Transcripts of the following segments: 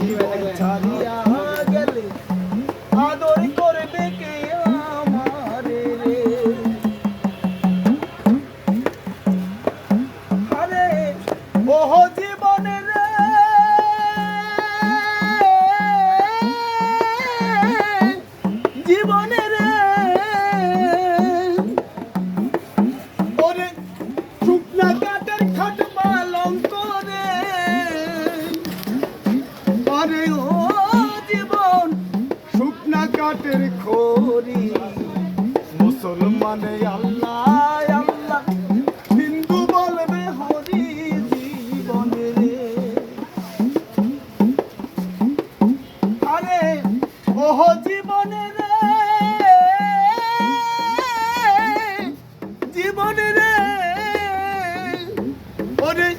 জীবন ছাড়িয়া গেলে আদর করবে কে আমারে রে? আরে ওহ জীবনে রে, জীবনে রে, ওরে শুকনা কাঠের খাট পালঙ্ক রে। আরে ও জীবন শুকনা কাঠের খড়ি, মুসলমানে আল্লাহ আল্লাহ, হিন্দু বলবে হরি জীবনে রে। আরে ওহ জীবনে রে, জীবনে রে, ওরে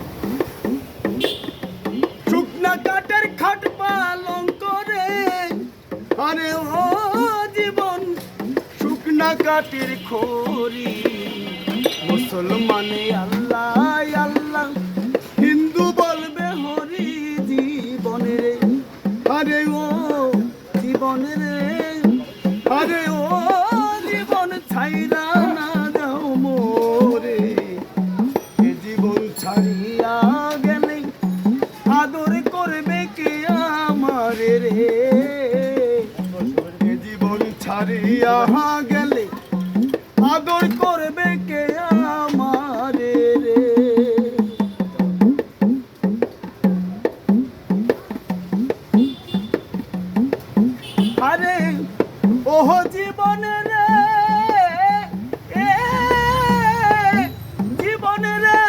শুকনা কাঠের খাট পালঙ্ক রে। আরে ও জীবন শুকনা কাঠের খড়ি, মুসলমানে আল্লাহ আল্লাহ, হিন্দু বলবে হরি জীবনে রে। আরে ও জীবনে রে, আরে ও জীবন ছাইরা না যাও মোরে। এ জীবন ছাড়িয়া গেলে আদর করবে কে আমারে রে? এ জীবন ছাড়িয়া গেলে আদর করবে কে আমারে রে? আরে ওহ জীবনে রে, এ জীবনে রে,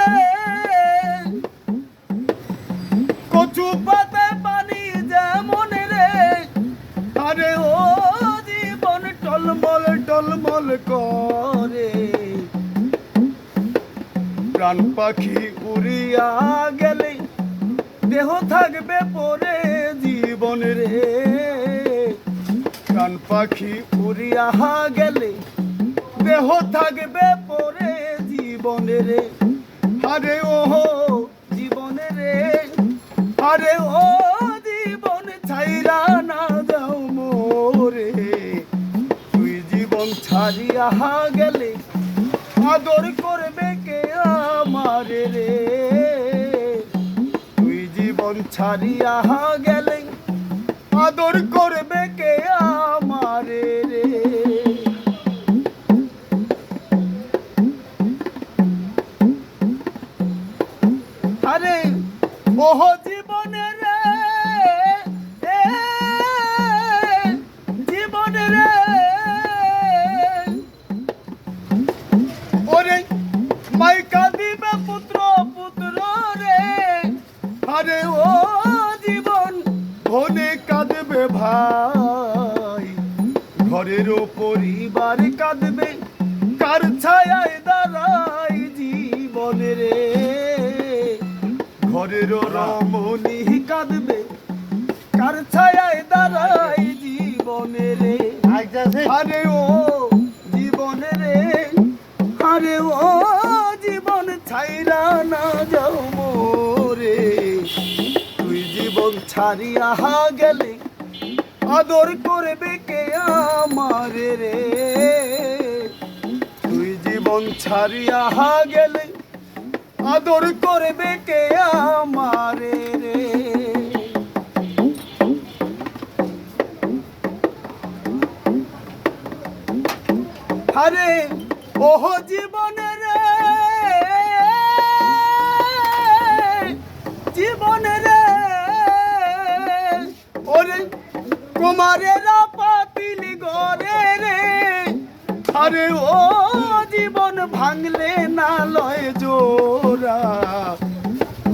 কচু পাতায় পানি যেমন রে। আরে ও জীবন টলমল টলমল করে, প্রাণ পাখি উড়িয়া গেলে দেহ থাকবে পরে জীবন রে। প্রাণ পাখি উড়িয়া গেলে দেহ থাকবে পরে জীবন রে। আরে ও জীবনে রে, আরে ও জীবন ছাইরা না যাও মোরে। তুই জীবন ছাড়িয়া গেলে আদর করবে কে আমারে রে? তুই জীবন ছাড়িয়া গেলে আদর করবে কে আমারে রে? আরে ওহ জীবনে রে, এ জীবনে রে, ওরে মাই কাঁদিবে পুত্র পুত্র রে। আরে ও জীবন ধনে কাঁদবে ভাই, ঘরেরও পরিবার কাঁদবে, কার ছায়ায় দাঁড়াই জীবনে রে? ঘরেরও রমণী কাঁদবে, কার ছায়ায় দাঁড়াই জীবনে রে? আরে ও জীবনে রে, আরে ও জীবন ছাইরা না যাও মোরে। তুই জীবন ছাড়িয়া গেলে আদর করবে কে আমারে রে? তুই জীবন ছাড়িয়া গেলে আদর করবে কে আমারে রে? আরে ওহ জীবনে রে, জীবনে রে, ওরে কুমারেরা পাতিল গরে রে। আরে ও জীবন ভাঙলে না লয় জোড়া,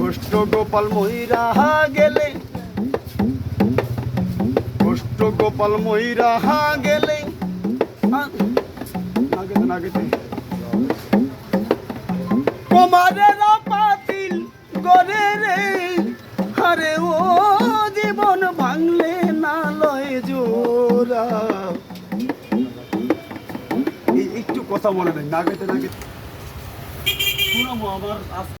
কষ্ট গোপাল ময়রা গেলে, কষ্ট গোপাল ময়রা গেলে, কুমারেরা পাতিল গরে রে। আরে ও জীবন ভাঙলে না লয় জোড়া। একটু কথা মনে নেই, না গেতে না গেতে শুনাবো আমার।